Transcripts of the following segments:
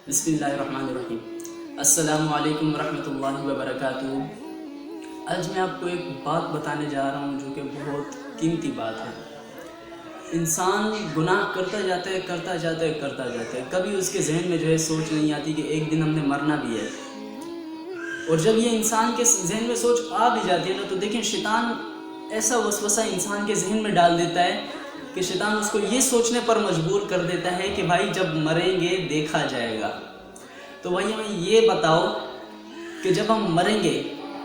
بسم اللہ الرحمن الرحیم۔ السلام علیکم ورحمۃ اللہ وبرکاتہ۔ آج میں آپ کو ایک بات بتانے جا رہا ہوں جو کہ بہت قیمتی بات ہے۔ انسان گناہ کرتا جاتا ہے، کبھی اس کے ذہن میں سوچ نہیں آتی کہ ایک دن ہم نے مرنا بھی ہے۔ اور جب یہ انسان کے ذہن میں سوچ آ بھی جاتی ہے نا، تو دیکھیں شیطان ایسا وسوسہ انسان کے ذہن میں ڈال دیتا ہے کہ شیطان اس کو یہ سوچنے پر مجبور کر دیتا ہے کہ بھائی جب مریں گے دیکھا جائے گا۔ تو بھائی ہمیں یہ بتاؤ کہ جب ہم مریں گے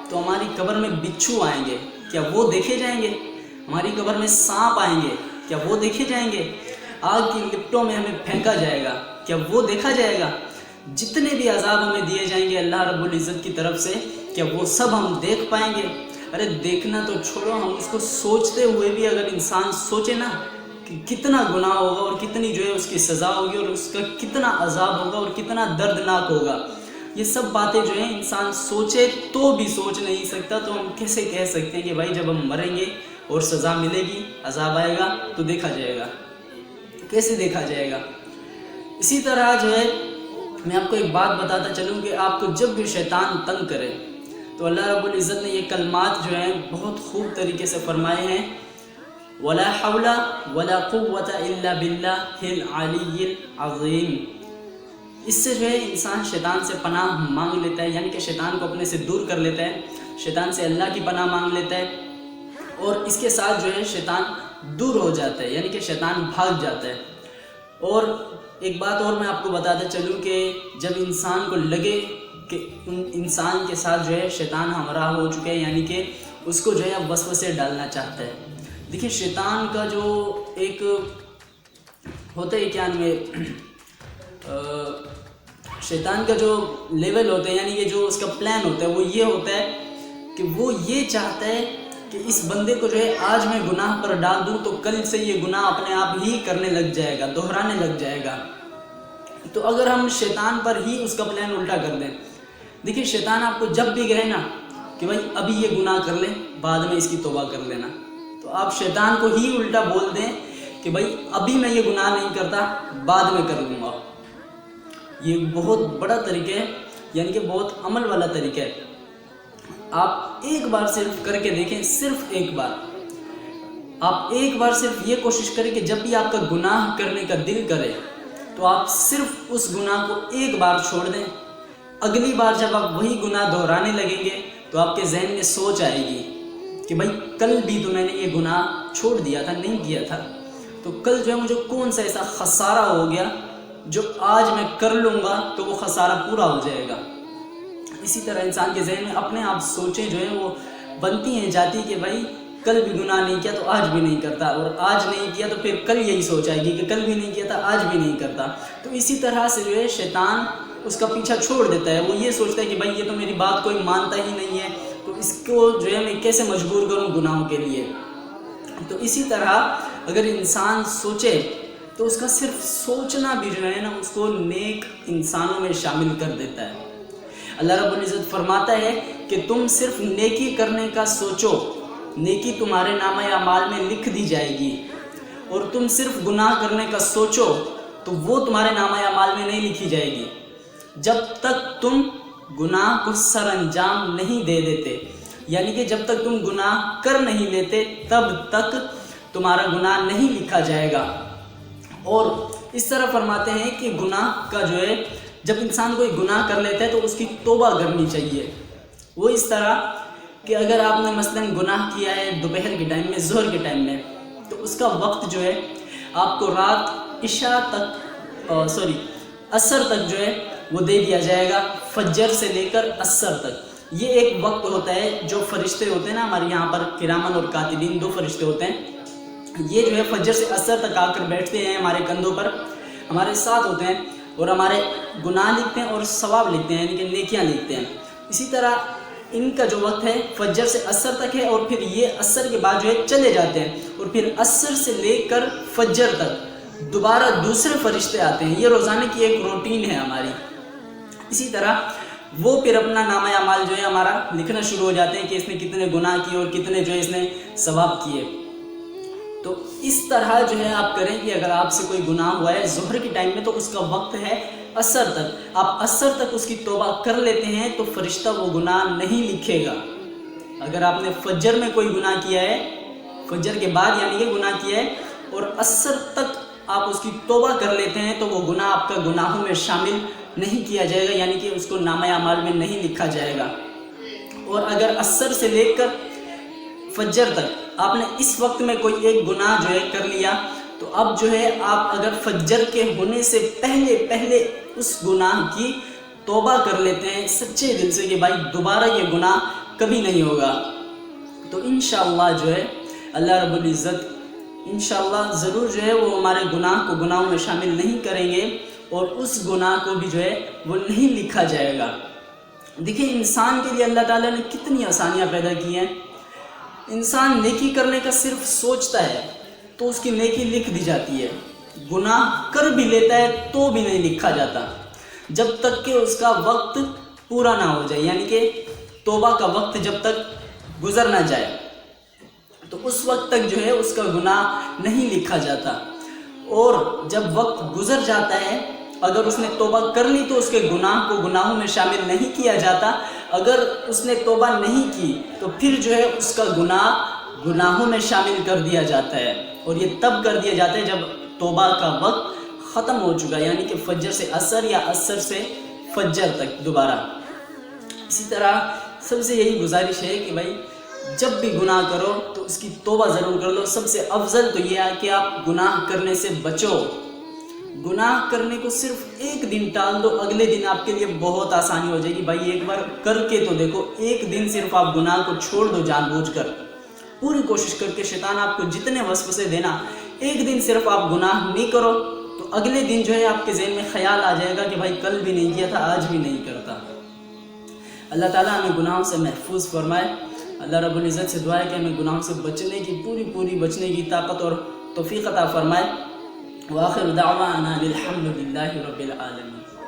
تو ہماری قبر میں بچھو آئیں گے، کیا وہ دیکھے جائیں گے؟ ہماری قبر میں سانپ آئیں گے، کیا وہ دیکھے جائیں گے؟ آگ کی لپٹوں میں ہمیں پھینکا جائے گا، کیا وہ دیکھا جائے گا؟ جتنے بھی عذاب ہمیں دیے جائیں گے اللہ رب العزت کی طرف سے، کیا وہ سب ہم دیکھ پائیں گے؟ ارے دیکھنا تو چھوڑو، ہم اس کو سوچتے ہوئے بھی اگر انسان سوچے نا کہ کتنا گناہ ہوگا اور کتنی اس کی سزا ہوگی اور اس کا کتنا عذاب ہوگا اور کتنا دردناک ہوگا، یہ سب باتیں انسان سوچے تو بھی سوچ نہیں سکتا، تو ہم کیسے کہہ سکتے ہیں کہ بھائی جب ہم مریں گے اور سزا ملے گی، عذاب آئے گا تو دیکھا جائے گا؟ کیسے دیکھا جائے گا؟ اسی طرح میں آپ کو ایک بات بتاتا چلوں کہ آپ کو جب بھی شیطان تنگ کرے تو اللہ رب العزت نے یہ کلمات بہت خوب طریقے سے فرمائے ہیں، وَلَا حَوْلَ وَلَا قُوَّةَ إِلَّا بِاللَّهِ الْعَلِيِّ الْعَظِيمِ۔ اس سے انسان شیطان سے پناہ مانگ لیتا ہے، یعنی کہ شیطان کو اپنے سے دور کر لیتا ہے، شیطان سے اللہ کی پناہ مانگ لیتا ہے، اور اس کے ساتھ شیطان دور ہو جاتا ہے، یعنی کہ شیطان بھاگ جاتا ہے۔ اور ایک بات اور میں آپ کو بتاتا چلوں کہ جب انسان کو لگے کہ انسان کے ساتھ شیطان ہمراہ ہو چکے ہیں، یعنی کہ اس کو وسوسے ڈالنا چاہتا ہے۔ دیکھیں شیطان کا جو ایک ہوتا ہے شیطان کا جو لیول ہوتا ہے، یعنی کہ جو اس کا پلان ہوتا ہے وہ یہ ہوتا ہے کہ وہ یہ چاہتا ہے کہ اس بندے کو آج میں گناہ پر ڈال دوں تو کل سے یہ گناہ اپنے آپ ہی کرنے لگ جائے گا، دہرانے لگ جائے گا۔ تو اگر ہم شیطان پر ہی اس کا پلان الٹا کر دیں، دیکھیں شیطان آپ کو جب بھی کہے نا کہ بھائی ابھی یہ گناہ کر لیں بعد میں اس کی توبہ کر لینا، تو آپ شیطان کو ہی الٹا بول دیں کہ بھائی ابھی میں یہ گناہ نہیں کرتا، بعد میں کر لوں گا۔ یہ بہت بڑا طریقہ ہے، یعنی کہ بہت عمل والا طریقہ ہے۔ آپ ایک بار صرف کر کے دیکھیں، صرف ایک بار آپ ایک بار صرف یہ کوشش کریں کہ جب بھی آپ کا گناہ کرنے کا دل کرے تو آپ صرف اس گناہ کو ایک بار چھوڑ دیں۔ اگلی بار جب آپ وہی گناہ دہرانے لگیں گے تو آپ کے ذہن میں سوچ آئے گی کہ بھائی کل بھی تو میں نے یہ گناہ چھوڑ دیا تھا، نہیں کیا تھا، تو کل مجھے کون سا ایسا خسارہ ہو گیا جو آج میں کر لوں گا تو وہ خسارہ پورا ہو جائے گا۔ اسی طرح انسان کے ذہن میں اپنے آپ سوچیں وہ بنتی ہیں جاتی کہ بھائی کل بھی گناہ نہیں کیا تو آج بھی نہیں کرتا، اور آج نہیں کیا تو پھر کل یہی سوچ آئے گی کہ کل بھی نہیں کیا تھا آج بھی نہیں کرتا۔ تو اسی طرح سے شیطان اس کا پیچھا چھوڑ دیتا ہے، وہ یہ سوچتا ہے کہ بھائی یہ تو میری بات کوئی مانتا ہی نہیں ہے، تو اس کو میں کیسے مجبور کروں گناہوں کے لیے۔ تو اسی طرح اگر انسان سوچے تو اس کا صرف سوچنا بھی نا اس کو نیک انسانوں میں شامل کر دیتا ہے۔ اللہ رب العزت فرماتا ہے کہ تم صرف نیکی کرنے کا سوچو، نیکی تمہارے نامہ اعمال میں لکھ دی جائے گی، اور تم صرف گناہ کرنے کا سوچو تو وہ تمہارے نامہ اعمال میں نہیں لکھی جائے گی جب تک تم گناہ کو سر انجام نہیں دے دیتے، یعنی کہ جب تک تم گناہ کر نہیں لیتے تب تک تمہارا گناہ نہیں لکھا جائے گا۔ اور اس طرح فرماتے ہیں کہ گناہ کا جب انسان کوئی گناہ کر لیتا ہے تو اس کی توبہ کرنی چاہیے۔ وہ اس طرح کہ اگر آپ نے مثلا گناہ کیا ہے دوپہر کے ٹائم میں، ظہر کے ٹائم میں، تو اس کا وقت آپ کو رات عصر تک وہ دے دیا جائے گا، فجر سے لے کر عصر تک۔ یہ ایک وقت ہوتا ہے جو فرشتے ہوتے ہیں نا ہمارے یہاں پر، کرامن اور کاتبین، 2 فرشتے ہوتے ہیں، یہ فجر سے عصر تک آ کر بیٹھتے ہیں ہمارے کندھوں پر، ہمارے ساتھ ہوتے ہیں اور ہمارے گناہ لکھتے ہیں اور ثواب لکھتے ہیں، یعنی کہ نیکیاں لکھتے ہیں۔ اسی طرح ان کا جو وقت ہے فجر سے عصر تک ہے، اور پھر یہ عصر کے بعد چلے جاتے ہیں، اور پھر عصر سے لے کر فجر تک دوبارہ دوسرے فرشتے آتے ہیں۔ یہ روزانہ کی ایک روٹین ہے ہماری۔ اسی طرح وہ پھر اپنا نامہ اعمال ہمارا لکھنا شروع ہو جاتے ہیں کہ اس نے کتنے گناہ کیے اور کتنے اس نے ثواب کیے۔ تو اس طرح جو ہے آپ کریں کہ اگر آپ سے کوئی گناہ ہوا ہے ظہر کے ٹائم میں تو اس کا وقت ہے عصر تک، آپ عصر تک اس کی توبہ کر لیتے ہیں تو فرشتہ وہ گناہ نہیں لکھے گا۔ اگر آپ نے فجر میں کوئی گناہ کیا ہے، فجر کے بعد یعنی کہ گناہ کیا ہے اور عصر تک آپ اس کی توبہ کر لیتے ہیں تو وہ گناہ آپ کا گناہوں میں شامل نہیں کیا جائے گا، یعنی کہ اس کو نامہ اعمال میں نہیں لکھا جائے گا۔ اور اگر عصر سے لے کر فجر تک آپ نے اس وقت میں کوئی ایک گناہ جو ہے کر لیا تو اب جو ہے آپ اگر فجر کے ہونے سے پہلے اس گناہ کی توبہ کر لیتے ہیں سچے دل سے کہ بھائی دوبارہ یہ گناہ کبھی نہیں ہوگا، تو انشاءاللہ جو ہے اللہ رب العزت انشاءاللہ ضرور جو ہے وہ ہمارے گناہ کو گناہوں میں شامل نہیں کریں گے اور اس گناہ کو بھی جو ہے وہ نہیں لکھا جائے گا۔ دیکھیں انسان کے لیے اللہ تعالیٰ نے کتنی آسانیاں پیدا کی ہیں۔ انسان نیکی کرنے کا صرف سوچتا ہے تو اس کی نیکی لکھ دی جاتی ہے، گناہ کر بھی لیتا ہے تو بھی نہیں لکھا جاتا جب تک کہ اس کا وقت پورا نہ ہو جائے، یعنی کہ توبہ کا وقت جب تک گزر نہ جائے تو اس وقت تک جو ہے اس کا گناہ نہیں لکھا جاتا، اور جب وقت گزر جاتا ہے اگر اس نے توبہ کر لی تو اس کے گناہ کو گناہوں میں شامل نہیں کیا جاتا، اگر اس نے توبہ نہیں کی تو پھر جو ہے اس کا گناہ گناہوں میں شامل کر دیا جاتا ہے، اور یہ تب کر دیا جاتا ہے جب توبہ کا وقت ختم ہو چکا، یعنی کہ فجر سے عصر یا عصر سے فجر تک دوبارہ۔ اسی طرح سب سے یہی گزارش ہے کہ بھائی جب بھی گناہ کرو تو اس کی توبہ ضرور کر لو۔ سب سے افضل تو یہ ہے کہ آپ گناہ کرنے سے بچو، گناہ کرنے کو صرف ایک دن ٹال دو، اگلے دن آپ کے لیے بہت آسانی ہو جائے گی۔ بھائی ایک بار کر کے تو دیکھو، ایک دن صرف آپ گناہ کو چھوڑ دو جان بوجھ کر، پوری کوشش کر کے شیطان آپ کو جتنے وسوسے دینا، ایک دن صرف آپ گناہ نہیں کرو تو اگلے دن جو ہے آپ کے ذہن میں خیال آ جائے گا کہ بھائی کل بھی نہیں کیا تھا، آج بھی نہیں کرتا۔ اللہ تعالیٰ ہمیں گناہوں سے محفوظ فرمائے۔ اللہ رب العزت سے دعا ہے کہ ہمیں گناہوں سے بچنے کی پوری بچنے کی طاقت اور توفیق عطا فرمائے۔ وآخر دعوانا الحمد للہ رب العالمین۔